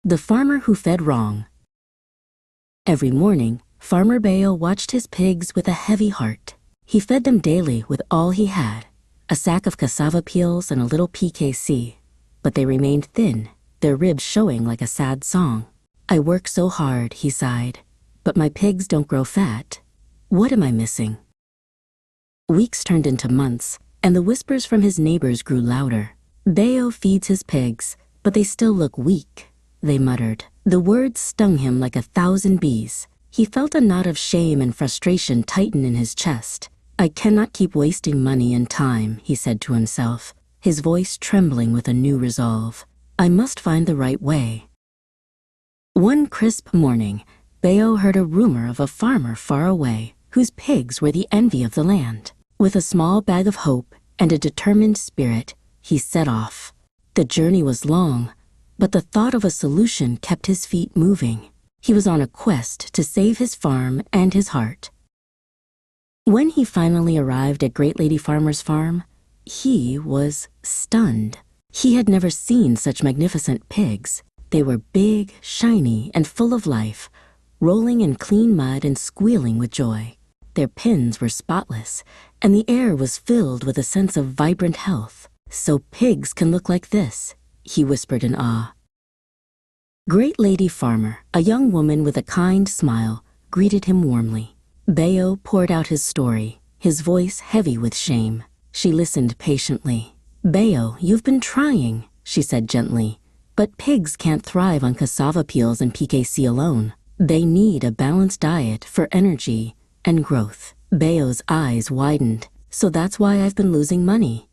The Farmer Who Fed Wrong. Every morning, Farmer Bayo watched his pigs with a heavy heart. He fed them daily with all he had, a sack of cassava peels and a little PKC. But they remained thin, their ribs showing like a sad song. "I work so hard," he sighed, "but my pigs don't grow fat. What am I missing?" Weeks turned into months, and the whispers from his neighbors grew louder. "Bayo feeds his pigs, but they still look weak," they muttered. The words stung him like 1,000 bees. He felt a knot of shame and frustration tighten in his chest. "I cannot keep wasting money and time," he said to himself, his voice trembling with a new resolve. "I must find the right way." One crisp morning, Bayo heard a rumor of a farmer far away whose pigs were the envy of the land. With a small bag of hope and a determined spirit, he set off. The journey was long, but the thought of a solution kept his feet moving. He was on a quest to save his farm and his heart. When he finally arrived at Great Lady Farmer's farm, he was stunned. He had never seen such magnificent pigs. They were big, shiny, and full of life, rolling in clean mud and squealing with joy. Their pens were spotless, and the air was filled with a sense of vibrant health. "So pigs can look like this," he whispered in awe. Great Lady Farmer, a young woman with a kind smile, greeted him warmly. Bayo poured out his story, his voice heavy with shame. She listened patiently. "Bayo, you've been trying," she said gently, "but pigs can't thrive on cassava peels and PKC alone. They need a balanced diet for energy and growth." Bayo's eyes widened. "So that's why I've been losing money."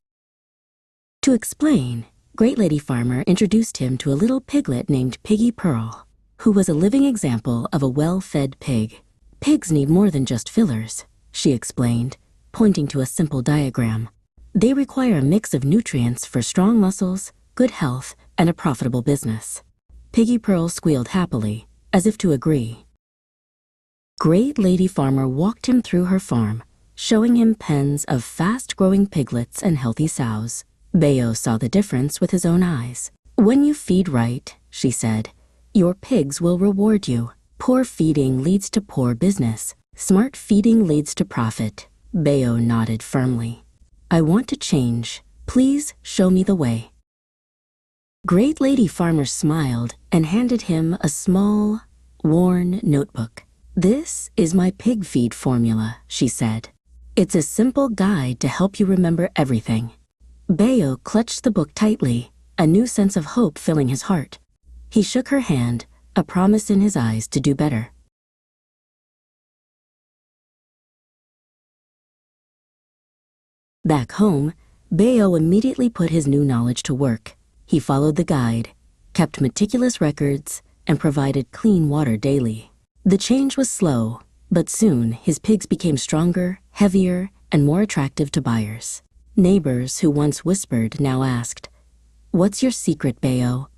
To explain, Great Lady Farmer introduced him to a little piglet named Piggy Pearl, who was a living example of a well-fed pig. "Pigs need more than just fillers," she explained, pointing to a simple diagram. "They require a mix of nutrients for strong muscles, good health, and a profitable business." Piggy Pearl squealed happily, as if to agree. Great Lady Farmer walked him through her farm, showing him pens of fast-growing piglets and healthy sows. Bayo saw the difference with his own eyes. "When you feed right," she said, "your pigs will reward you. Poor feeding leads to poor business. Smart feeding leads to profit." Bayo nodded firmly. "I want to change. Please show me the way." Great Lady Farmer smiled and handed him a small, worn notebook. "This is my pig feed formula," she said. "It's a simple guide to help you remember everything." Bayo clutched the book tightly, a new sense of hope filling his heart. He shook her hand, a promise in his eyes to do better. Back home, Bayo immediately put his new knowledge to work. He followed the guide, kept meticulous records, and provided clean water daily. The change was slow, but soon his pigs became stronger, heavier, and more attractive to buyers. Neighbors who once whispered now asked, "What's your secret, Bayo?"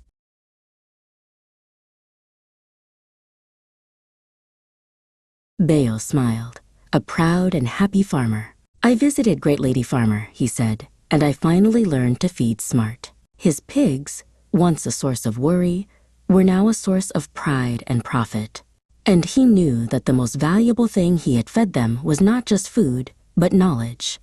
Bayo smiled, a proud and happy farmer. "I visited Great Lady Farmer," he said, "and I finally learned to feed smart." His pigs, once a source of worry, were now a source of pride and profit. And he knew that the most valuable thing he had fed them was not just food, but knowledge.